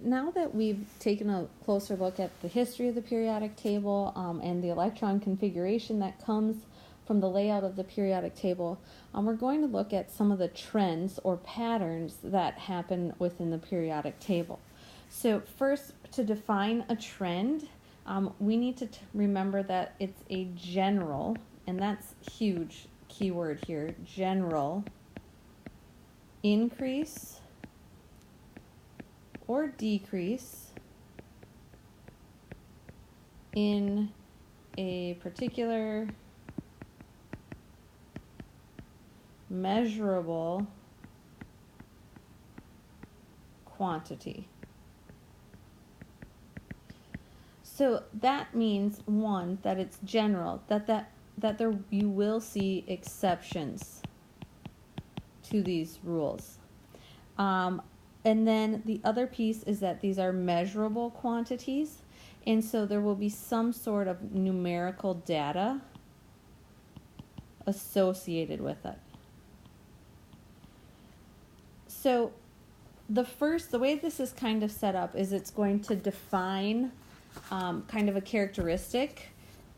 now that we've taken a closer look at the history of the periodic table and the electron configuration that comes from the layout of the periodic table, we're going to look at some of the trends or patterns that happen within the periodic table. So first, to define a trend, we need to remember that it's a general, and that's huge keyword here, general increase or decrease in a particular measurable quantity. So that means, one, that it's general, that there you will see exceptions to these rules. And then the other piece is that these are measurable quantities, and so there will be some sort of numerical data associated with it. So the way this is kind of set up is it's going to define kind of a characteristic,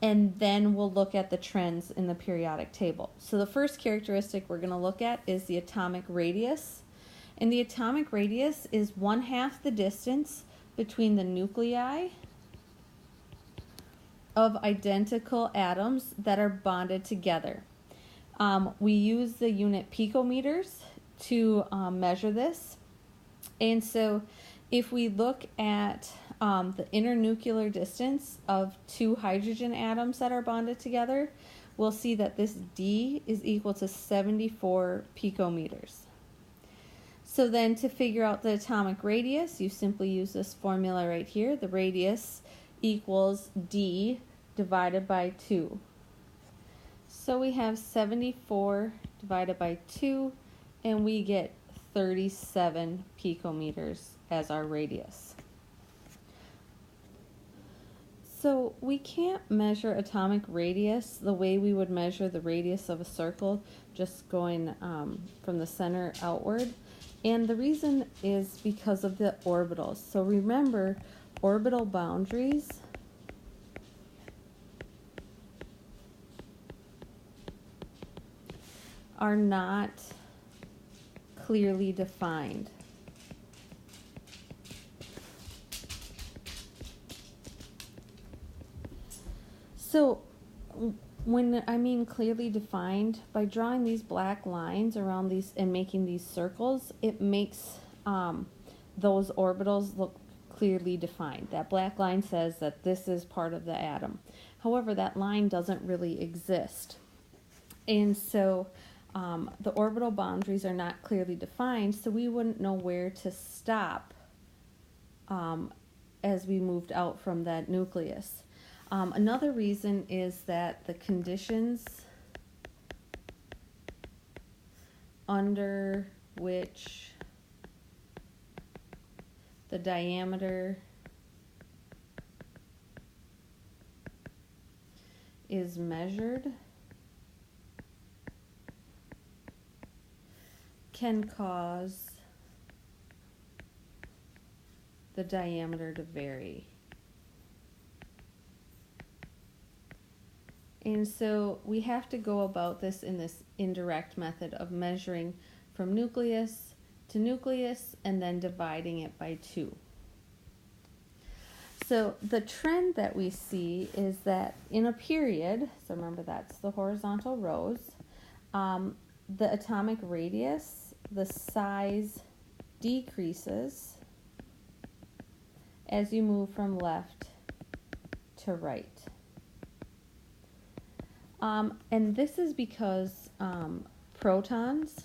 and then we'll look at the trends in the periodic table. So the first characteristic we're going to look at is the atomic radius. And the atomic radius is 1/2 the distance between the nuclei of identical atoms that are bonded together. We use the unit picometers to measure this. And so if we look at the internuclear distance of two hydrogen atoms that are bonded together, we'll see that this D is equal to 74 picometers. So then to figure out the atomic radius, you simply use this formula right here. The radius equals D divided by 2. So we have 74 divided by 2, and we get 37 picometers as our radius. So we can't measure atomic radius the way we would measure the radius of a circle, just going from the center outward. And the reason is because of the orbitals. So remember, orbital boundaries are not clearly defined. So when I mean clearly defined, by drawing these black lines around these and making these circles, it makes those orbitals look clearly defined. That black line says that this is part of the atom. However, that line doesn't really exist. And so the orbital boundaries are not clearly defined, so we wouldn't know where to stop as we moved out from that nucleus. Another reason is that the conditions under which the diameter is measured can cause the diameter to vary. And so we have to go about this in this indirect method of measuring from nucleus to nucleus and then dividing it by 2. So the trend that we see is that in a period, so remember that's the horizontal rows, the atomic radius, the size decreases as you move from left to right. And this is because protons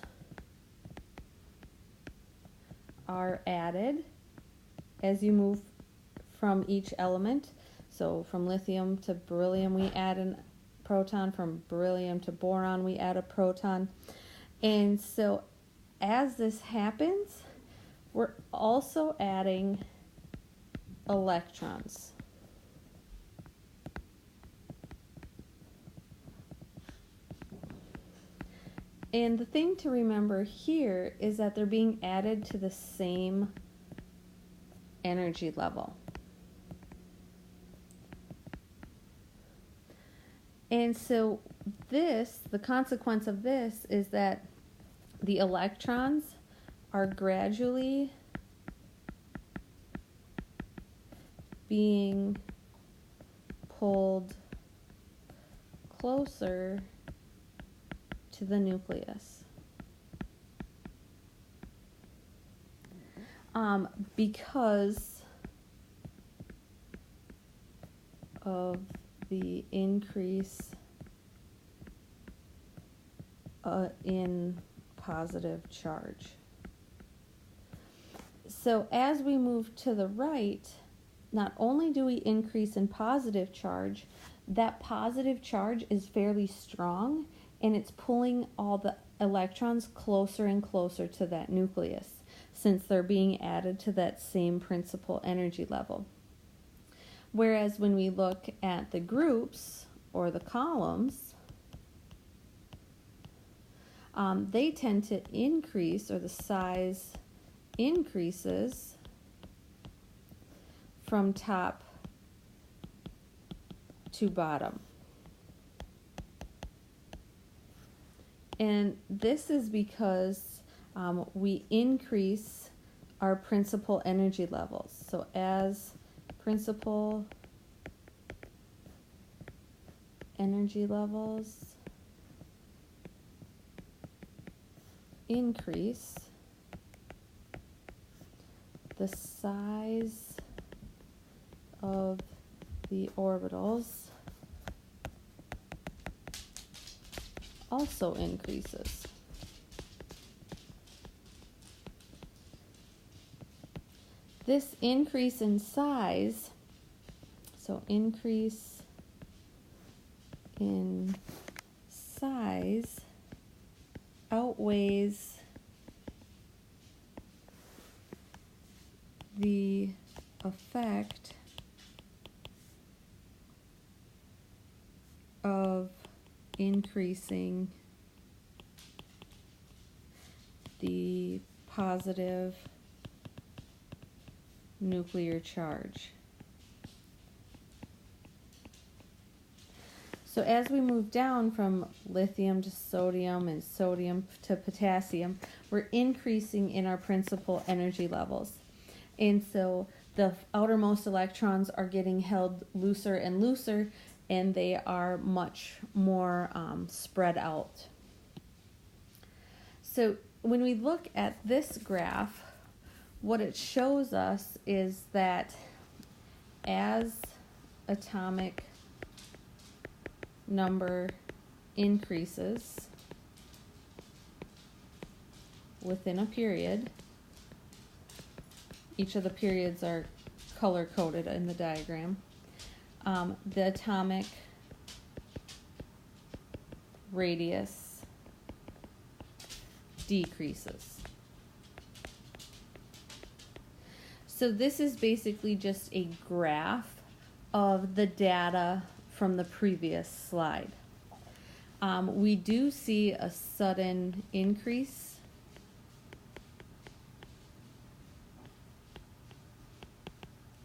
are added as you move from each element. So from lithium to beryllium, we add a proton. From beryllium to boron, we add a proton. And so as this happens, we're also adding electrons. And the thing to remember here is that they're being added to the same energy level. And so the consequence of this is that the electrons are gradually being pulled closer to the nucleus. Because of the increase in positive charge. So as we move to the right, not only do we increase in positive charge, that positive charge is fairly strong, and it's pulling all the electrons closer and closer to that nucleus, since they're being added to that same principal energy level. Whereas when we look at the groups or the columns, they tend to increase, or the size increases from top to bottom. And this is because we increase our principal energy levels. So as principal energy levels increase, the size of the orbitals also increases. This increase in size, so increase in size, outweighs the effect of increasing the positive nuclear charge. So as we move down from lithium to sodium and sodium to potassium, we're increasing in our principal energy levels. And so the outermost electrons are getting held looser and looser, and they are much more spread out. So when we look at this graph, what it shows us is that as atomic number increases within a period, each of the periods are color-coded in the diagram, the atomic radius decreases. So this is basically just a graph of the data from the previous slide. We do see a sudden increase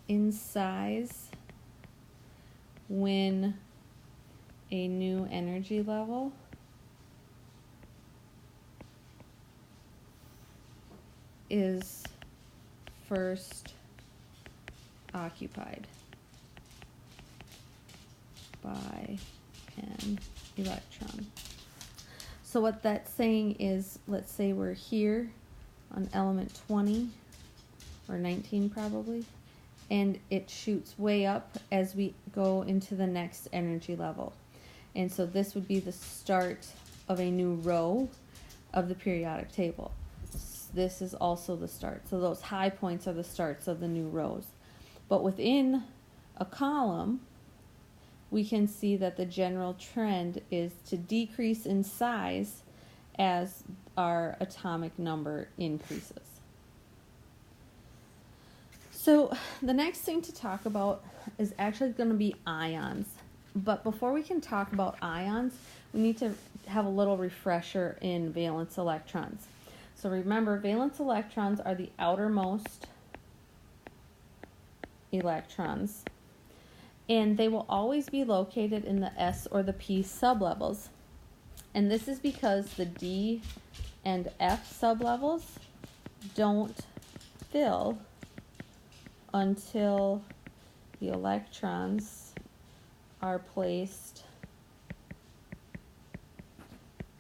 in size when a new energy level is first occupied by an electron. So what that's saying is, let's say we're here on element 20 or 19 probably, and it shoots way up as we go into the next energy level. And so this would be the start of a new row of the periodic table. This is also the start. So those high points are the starts of the new rows. But within a column, we can see that the general trend is to decrease in size as our atomic number increases. So the next thing to talk about is actually going to be ions. But before we can talk about ions, we need to have a little refresher in valence electrons. So remember, valence electrons are the outermost electrons, and they will always be located in the S or the P sublevels. And this is because the D and F sublevels don't fill until the electrons are placed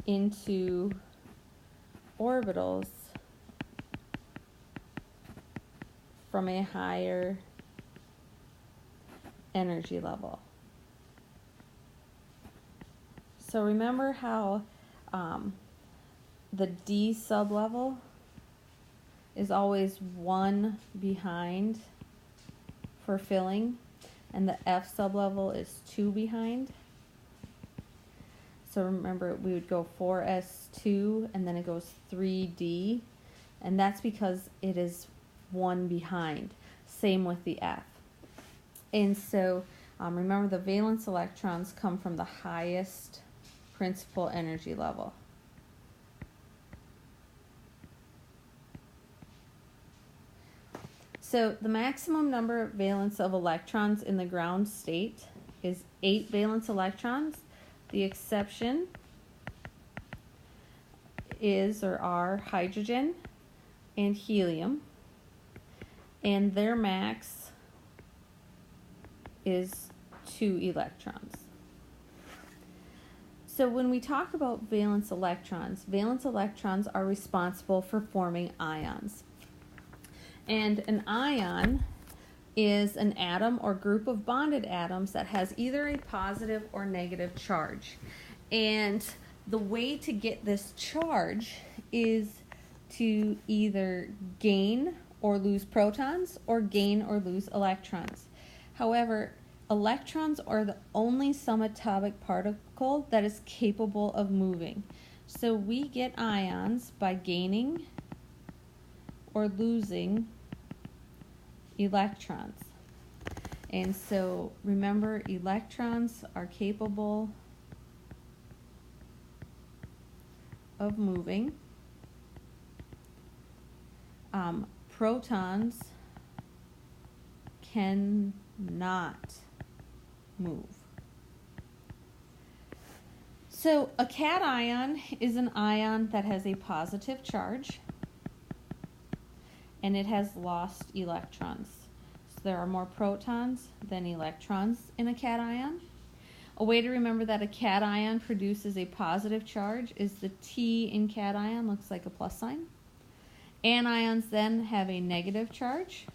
into orbitals from a higher energy level. So remember how the D sublevel is always one behind for filling, and the F sublevel is two behind. So remember, we would go 4s2 and then it goes 3d, and that's because it is one behind. Same with the F. And so remember, the valence electrons come from the highest principal energy level. So the maximum number of valence of electrons in the ground state is 8 valence electrons. The exception is or are hydrogen and helium, and their max is 2 electrons. So when we talk about valence electrons are responsible for forming ions. And an ion is an atom or group of bonded atoms that has either a positive or negative charge. And the way to get this charge is to either gain or lose protons or gain or lose electrons. However, electrons are the only subatomic particle that is capable of moving. So we get ions by gaining or losing electrons. And so remember, electrons are capable of moving. Protons cannot move. So a cation is an ion that has a positive charge, and it has lost electrons. So there are more protons than electrons in a cation. A way to remember that a cation produces a positive charge is the T in cation looks like a plus sign. Anions then have a negative charge,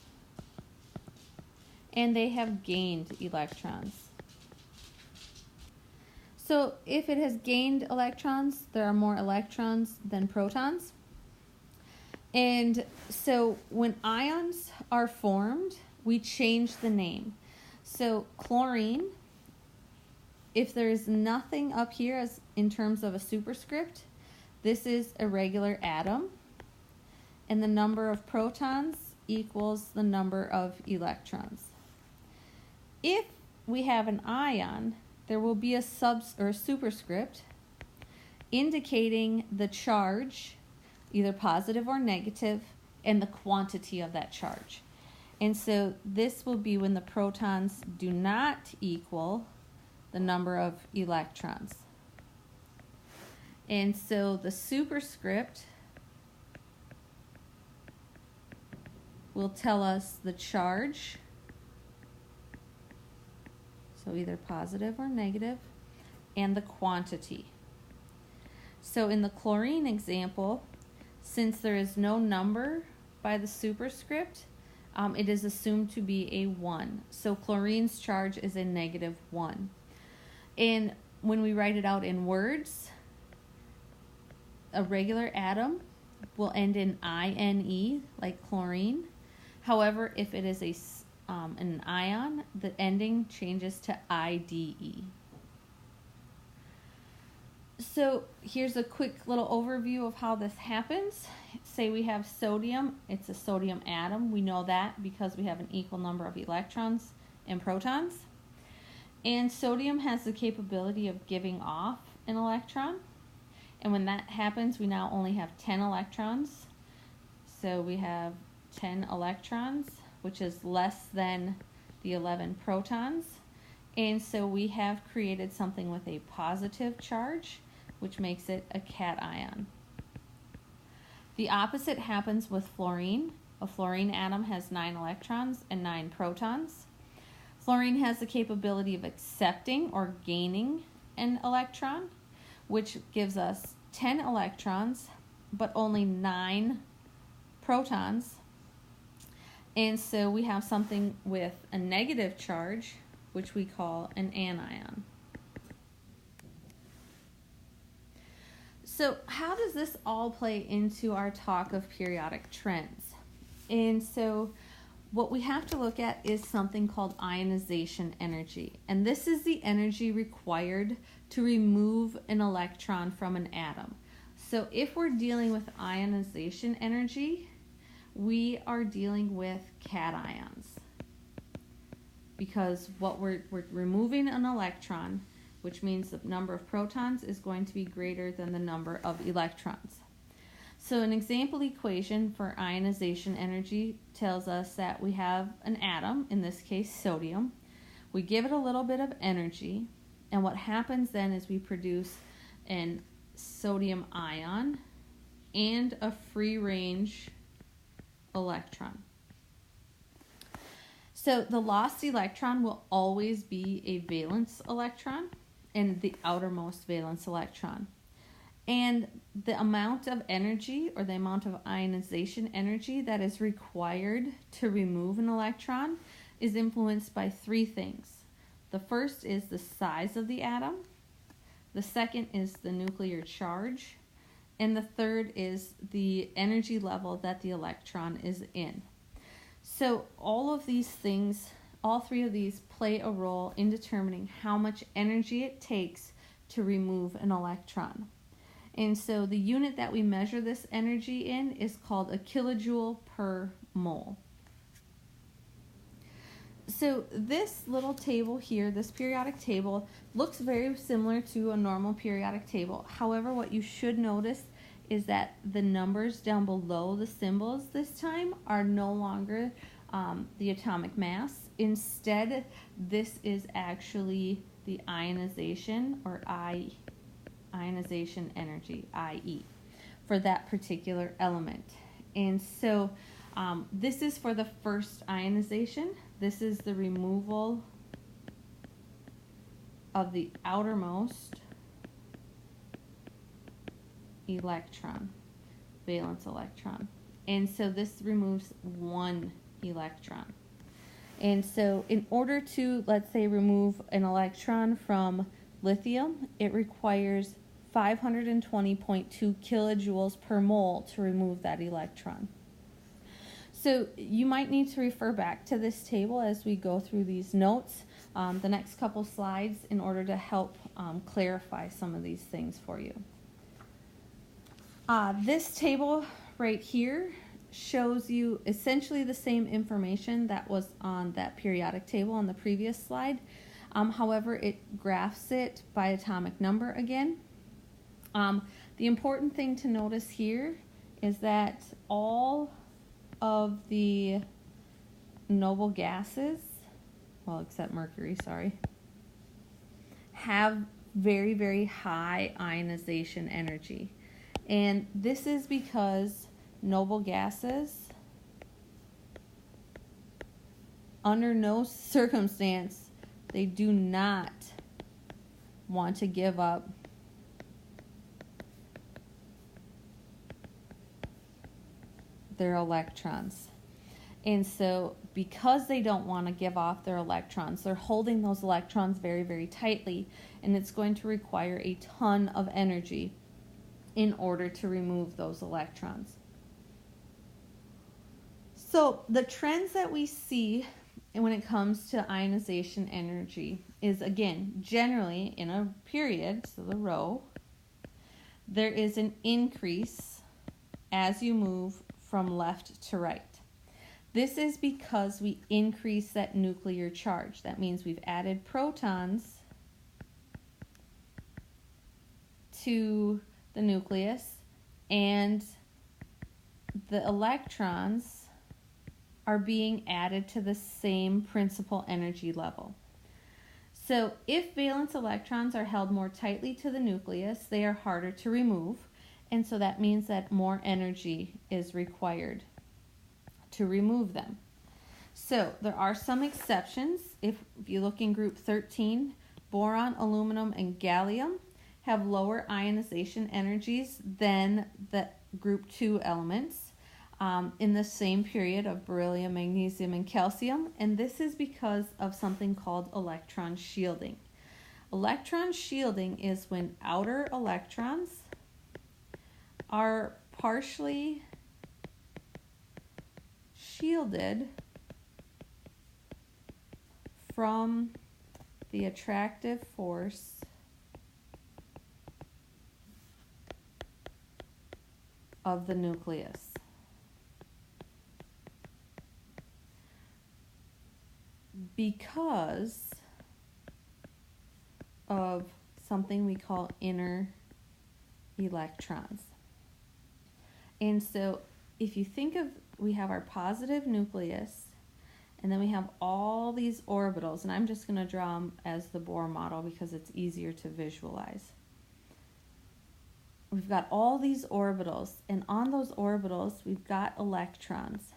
and they have gained electrons. So if it has gained electrons, there are more electrons than protons. And so when ions are formed, we change the name. So chlorine, if there's nothing up here as in terms of a superscript, this is a regular atom, and the number of protons equals the number of electrons. If we have an ion, there will be a superscript indicating the charge, either positive or negative, and the quantity of that charge. And so this will be when the protons do not equal the number of electrons. And so the superscript will tell us the charge, so either positive or negative, and the quantity. So in the chlorine example, since there is no number by the superscript, it is assumed to be a 1. So chlorine's charge is a -1. And when we write it out in words, a regular atom will end in INE, like chlorine. However, if it is an ion, the ending changes to IDE. So here's a quick little overview of how this happens. Say we have sodium, it's a sodium atom. We know that because we have an equal number of electrons and protons. And sodium has the capability of giving off an electron. And when that happens, we now only have 10 electrons. So we have 10 electrons which is less than the 11 protons. And so we have created something with a positive charge, which makes it a cation. The opposite happens with fluorine. A fluorine atom has 9 electrons and 9 protons. Fluorine has the capability of accepting or gaining an electron, which gives us 10 electrons, but only 9 protons. And so we have something with a negative charge, which we call an anion. So how does this all play into our talk of periodic trends? And so what we have to look at is something called ionization energy. And this is the energy required to remove an electron from an atom. So if we're dealing with ionization energy, we are dealing with cations. Because what we're removing an electron, which means the number of protons is going to be greater than the number of electrons. So an example equation for ionization energy tells us that we have an atom, in this case sodium. We give it a little bit of energy, and what happens then is we produce an sodium ion and a free range electron. So the lost electron will always be a valence electron and the outermost valence electron. And the amount of energy, or the amount of ionization energy that is required to remove an electron, is influenced by 3 things. The first is the size of the atom. The second is the nuclear charge. And the third is the energy level that the electron is in. So all of these things, all 3 of these play a role in determining how much energy it takes to remove an electron. And so the unit that we measure this energy in is called a kilojoule per mole. So this little table here, this periodic table, looks very similar to a normal periodic table. However, what you should notice is that the numbers down below the symbols this time are no longer the atomic mass. Instead, this is actually the ionization, or ionization energy, IE, for that particular element. And so this is for the first ionization. This is the removal of the outermost electron, valence electron. And so this removes 1 electron. And so in order to, let's say, remove an electron from lithium, it requires 520.2 kilojoules per mole to remove that electron. So you might need to refer back to this table as we go through these notes, the next couple slides, in order to help clarify some of these things for you. This table right here shows you essentially the same information that was on that periodic table on the previous slide. However, it graphs it by atomic number again. The important thing to notice here is that all of the noble gases, well, except mercury, sorry, have very, very high ionization energy. And this is because noble gases, under no circumstance, they do not want to give up their electrons. And so because they don't want to give off their electrons, they're holding those electrons very, very tightly, and it's going to require a ton of energy in order to remove those electrons. So the trends that we see when it comes to ionization energy is, again, generally in a period, so the row, there is an increase as you move from left to right. This is because we increase that nuclear charge. That means we've added protons to the nucleus, and the electrons are being added to the same principal energy level. So if valence electrons are held more tightly to the nucleus, they are harder to remove, and so that means that more energy is required to remove them. So there are some exceptions. If you look in group 13, boron, aluminum, and gallium have lower ionization energies than the group 2 elements in the same period of beryllium, magnesium, and calcium, and this is because of something called electron shielding. Electron shielding is when outer electrons are partially shielded from the attractive force of the nucleus. Because of something we call inner electrons. And so if you think of, we have our positive nucleus, and then we have all these orbitals, and I'm just going to draw them as the Bohr model because it's easier to visualize. We've got all these orbitals, and on those orbitals we've got electrons.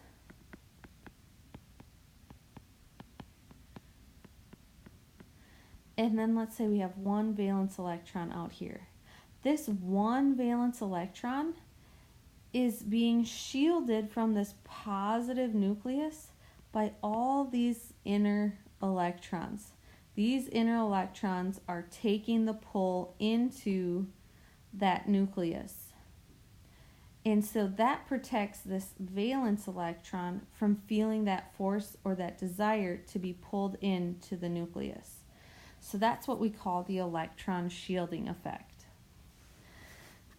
And then let's say we have one valence electron out here. This one valence electron is being shielded from this positive nucleus by all these inner electrons. These inner electrons are taking the pull into that nucleus. And so that protects this valence electron from feeling that force or that desire to be pulled into the nucleus. So that's what we call the electron shielding effect.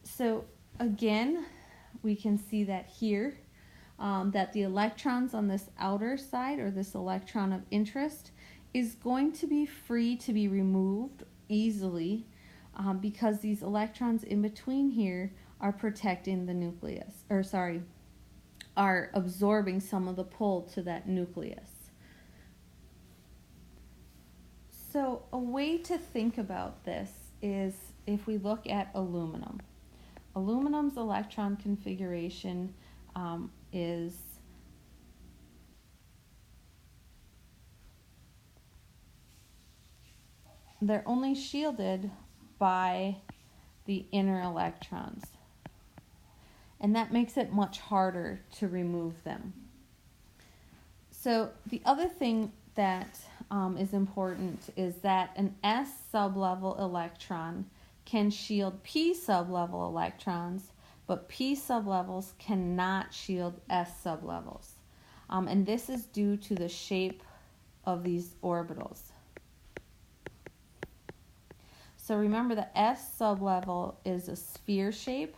So again, we can see that here, that the electrons on this outer side, or this electron of interest, is going to be free to be removed easily because these electrons in between here are protecting the nucleus, are absorbing some of the pull to that nucleus. So a way to think about this is if we look at aluminum. Aluminum's electron configuration is they're only shielded by the inner electrons, and that makes it much harder to remove them. So the other thing that is important is that an S sublevel electron can shield P sublevels electrons, but P sublevels cannot shield S sublevels. And this is due to the shape of these orbitals. So remember, the S sublevel is a sphere shape,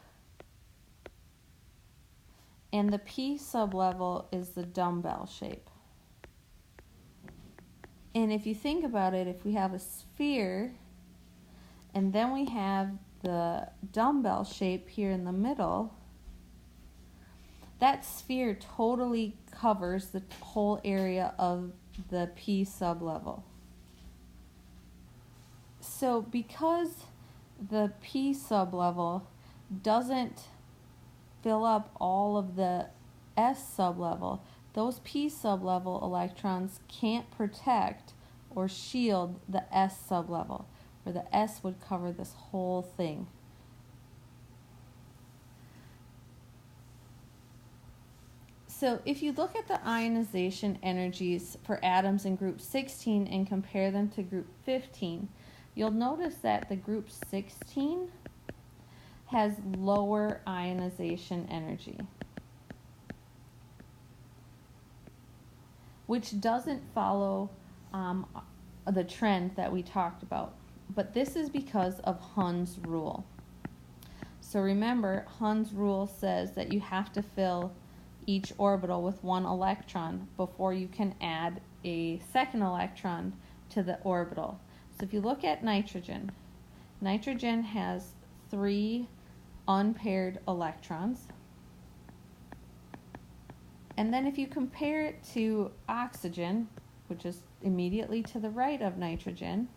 and the P sublevel is the dumbbell shape. And if you think about it, if we have a sphere and then we have the dumbbell shape here in the middle, that sphere totally covers the whole area of the P sublevel. So because the P sublevel doesn't fill up all of the S sublevel, those P sublevel electrons can't protect or shield the S sublevel, where the S would cover this whole thing. So if you look at the ionization energies for atoms in group 16 and compare them to group 15, you'll notice that the group 16 has lower ionization energy, which doesn't follow the trend that we talked about. But this is because of Hund's rule. So remember, Hund's rule says that you have to fill each orbital with one electron before you can add a second electron to the orbital. So if you look at nitrogen, nitrogen has 3 unpaired electrons. And then if you compare it to oxygen, which is immediately to the right of nitrogen,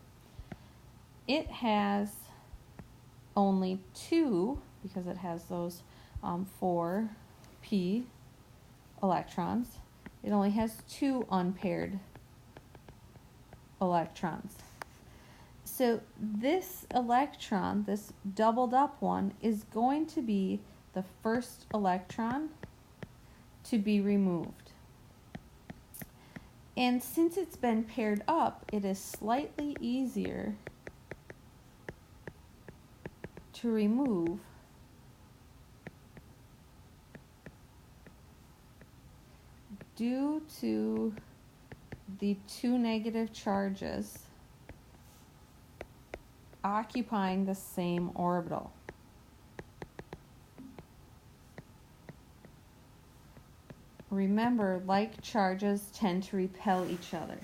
it has only 2, because it has those 4p electrons. It only has 2 unpaired electrons. So this electron, this doubled up one, is going to be the first electron to be removed. And since it's been paired up, it is slightly easier to remove due to the 2 negative charges occupying the same orbital. Remember, like charges tend to repel each other.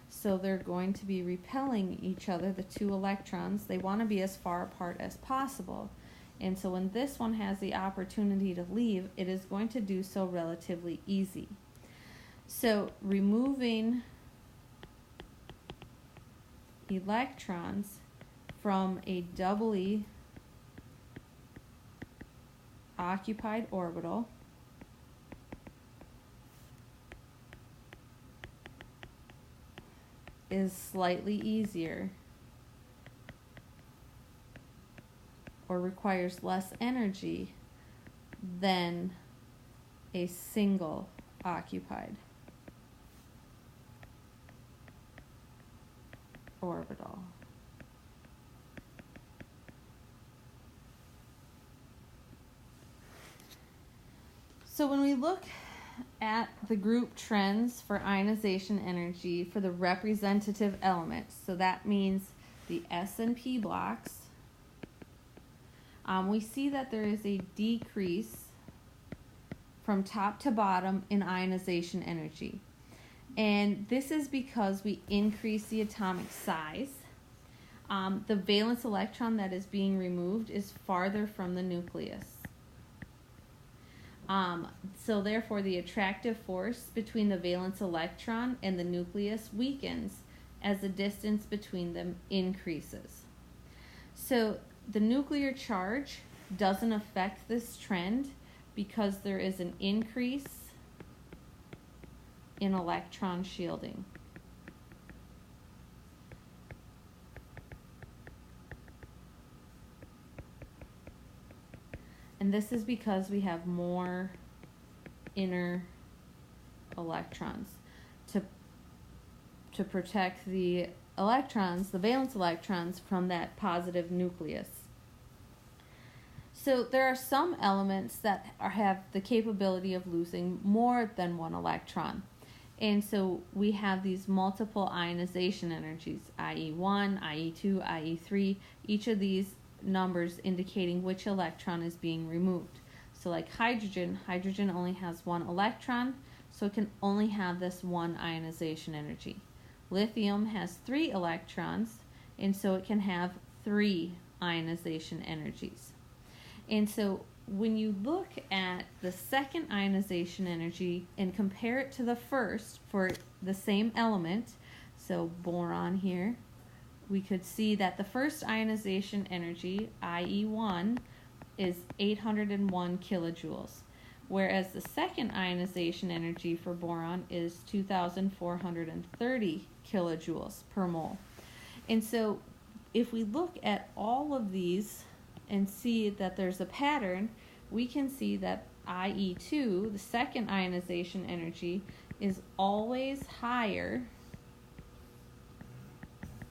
So they're going to be repelling each other, the 2 electrons. They want to be as far apart as possible. And so when this one has the opportunity to leave, it is going to do so relatively easy. So removing electrons from a doubly occupied orbital is slightly easier, or requires less energy than a single occupied orbital. So when we look at the group trends for ionization energy for the representative elements, so that means the S and P blocks, we see that there is a decrease from top to bottom in ionization energy. And this is because we increase the atomic size. The valence electron that is being removed is farther from the nucleus. So therefore the attractive force between the valence electron and the nucleus weakens as the distance between them increases. So the nuclear charge doesn't affect this trend because there is an increase in electron shielding. And this is because we have more inner electrons to protect the electrons, the valence electrons, from that positive nucleus. So there are some elements that have the capability of losing more than one electron. And so we have these multiple ionization energies, IE1, IE2, IE3, each of these numbers indicating which electron is being removed. So like hydrogen only has 1 electron, so it can only have this 1 ionization energy. Lithium has 3 electrons, and so it can have 3 ionization energies. And so when you look at the second ionization energy and compare it to the first for the same element, so boron here, we could see that the first ionization energy, IE1, is 801 kilojoules, whereas the second ionization energy for boron is 2,430 kilojoules per mole. And so if we look at all of these and see that there's a pattern, we can see that IE2, the second ionization energy, is always higher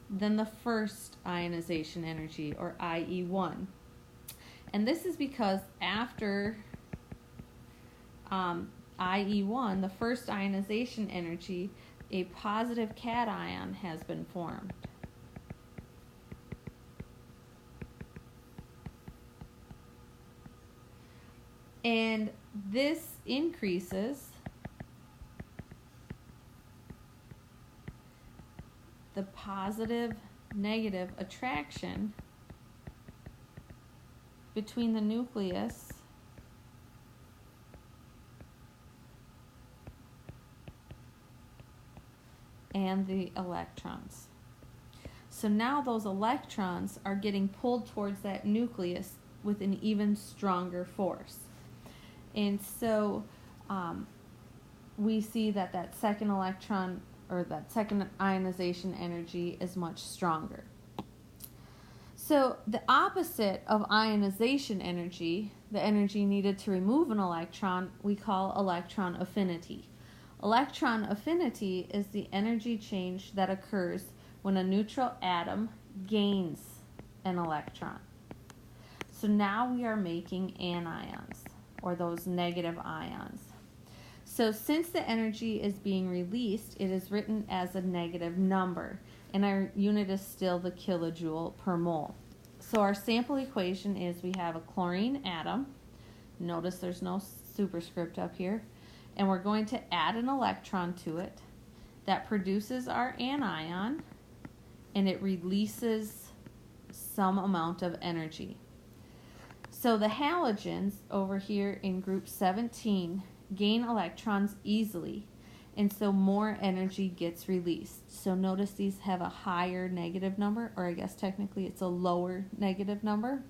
than the first ionization energy, or IE1. And this is because after IE1, the first ionization energy, a positive cation has been formed. And this increases the positive-negative attraction between the nucleus and the electrons. So now those electrons are getting pulled towards that nucleus with an even stronger force. And so we see that second electron, or that second ionization energy, is much stronger. So the opposite of ionization energy, the energy needed to remove an electron, we call electron affinity. Electron affinity is the energy change that occurs when a neutral atom gains an electron. So now we are making anions, or those negative ions. So since the energy is being released, it is written as a negative number, and our unit is still the kilojoule per mole. So our sample equation is, we have a chlorine atom. Notice there's no superscript up here. And we're going to add an electron to it. That produces our anion, and it releases some amount of energy. So the halogens over here in group 17 gain electrons easily, and so more energy gets released. So notice these have a higher negative number, or I guess technically it's a lower negative number.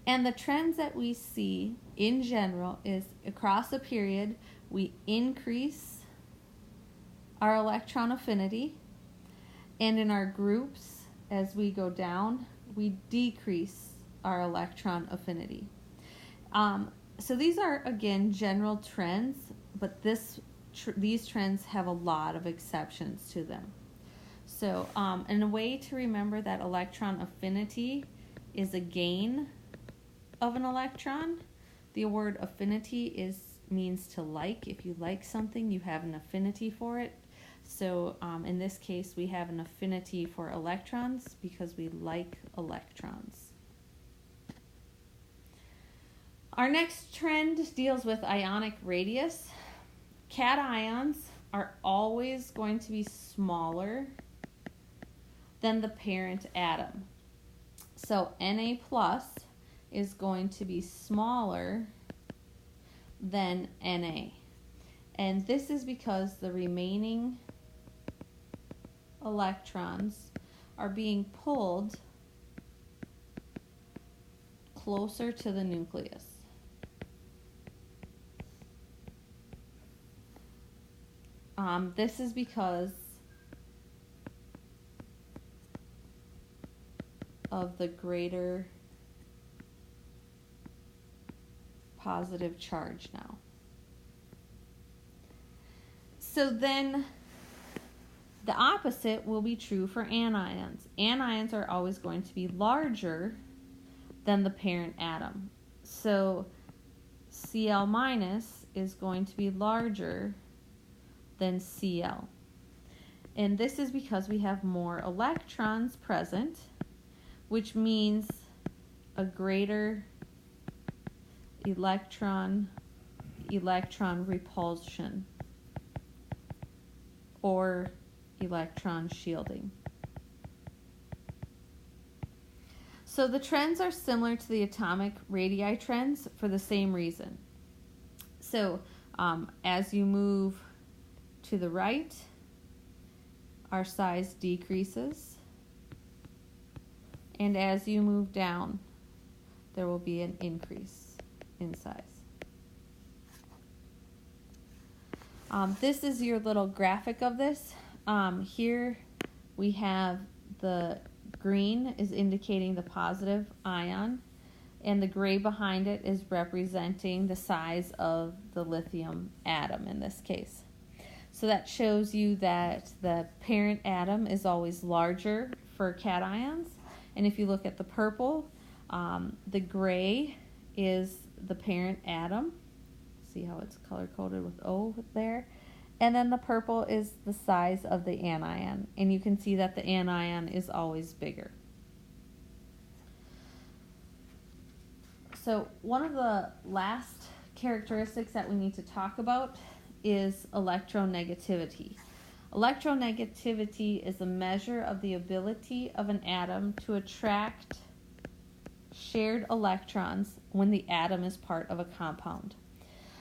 And the trends that we see in general is across a period, we increase our electron affinity, and in our groups, as we go down, we decrease our electron affinity. So these are, again, general trends, but these trends have a lot of exceptions to them. So, and a way to remember that electron affinity is a gain of an electron. The word affinity means to like. If you like something, you have an affinity for it. So in this case, we have an affinity for electrons because we like electrons. Our next trend deals with ionic radius. Cations are always going to be smaller than the parent atom. So Na plus is going to be smaller than Na. And this is because the remaining electrons are being pulled closer to the nucleus. This is because of the greater positive charge now. So then the opposite will be true for anions. Anions are always going to be larger than the parent atom. So Cl minus is going to be larger than Cl. And this is because we have more electrons present, which means a greater electron repulsion or electron shielding. So the trends are similar to the atomic radii trends for the same reason. So as you move to the right, our size decreases, and as you move down, there will be an increase in size. This is your little graphic of this. Here we have the green is indicating the positive ion, and the gray behind it is representing the size of the lithium atom in this case. So that shows you that the parent atom is always larger for cations. And if you look at the purple, the gray is the parent atom. See how it's color-coded with O there? And then the purple is the size of the anion. And you can see that the anion is always bigger. So one of the last characteristics that we need to talk about is electronegativity. Electronegativity is a measure of the ability of an atom to attract shared electrons when the atom is part of a compound.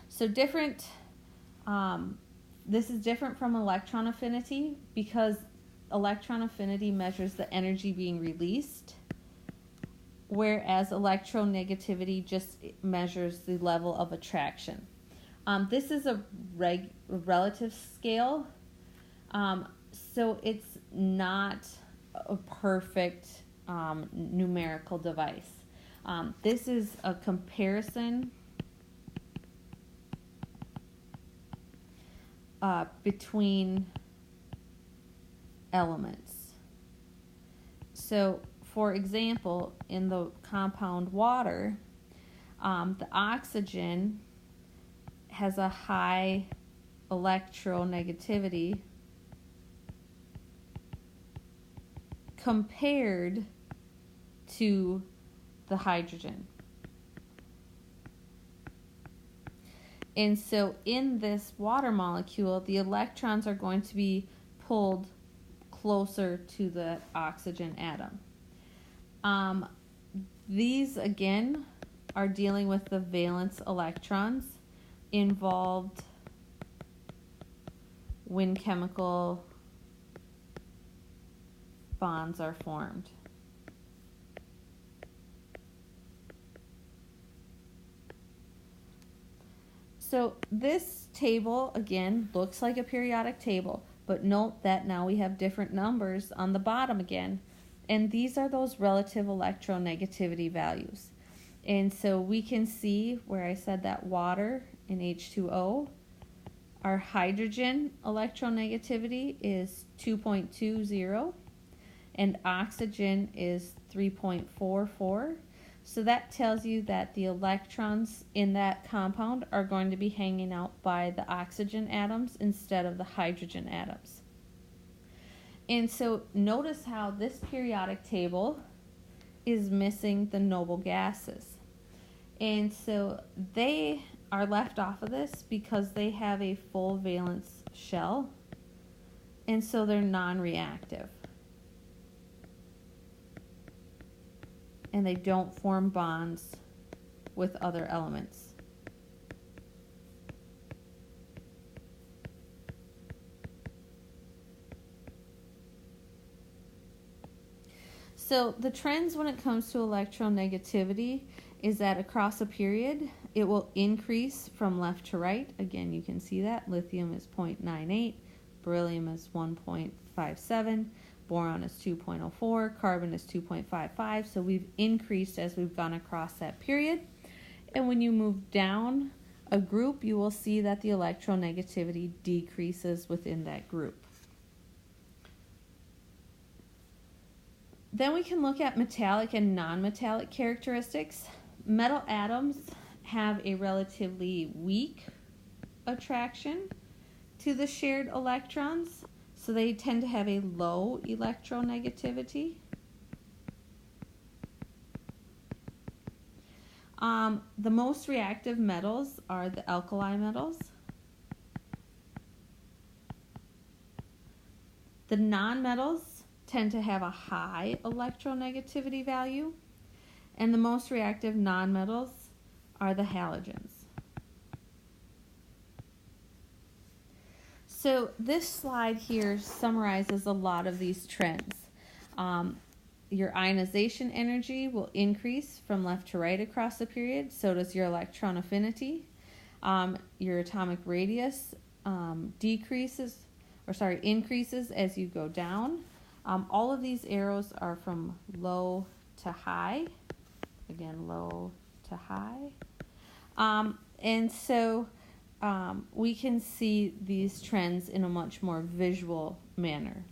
So different This is different from electron affinity because electron affinity measures the energy being released, whereas electronegativity just measures the level of attraction. This is a relative scale, so it's not a perfect numerical device. This is a comparison between elements. So, for example, in the compound water, the oxygen has a high electronegativity compared to the hydrogen. And so in this water molecule, the electrons are going to be pulled closer to the oxygen atom. These, again, are dealing with the valence electrons involved when chemical bonds are formed. So this table, again, looks like a periodic table, but note that now we have different numbers on the bottom again, and these are those relative electronegativity values. And so we can see where I said that water in H2O, our hydrogen electronegativity is 2.20, and oxygen is 3.44. So that tells you that the electrons in that compound are going to be hanging out by the oxygen atoms instead of the hydrogen atoms. And so notice how this periodic table is missing the noble gases. And so they are left off of this because they have a full valence shell, and so they're non-reactive. And they don't form bonds with other elements. So the trends when it comes to electronegativity is that across a period, it will increase from left to right. Again, you can see that. Lithium is 0.98, beryllium is 1.57, boron is 2.04, carbon is 2.55. So we've increased as we've gone across that period. And when you move down a group, you will see that the electronegativity decreases within that group. Then we can look at metallic and non-metallic characteristics. Metal atoms have a relatively weak attraction to the shared electrons, so they tend to have a low electronegativity. The most reactive metals are the alkali metals. The nonmetals tend to have a high electronegativity value, and the most reactive nonmetals are the halogens. So this slide here summarizes a lot of these trends. Your ionization energy will increase from left to right across the period. So does your electron affinity. Your atomic radius increases as you go down. All of these arrows are from low to high. Again, low to high. And so we can see these trends in a much more visual manner.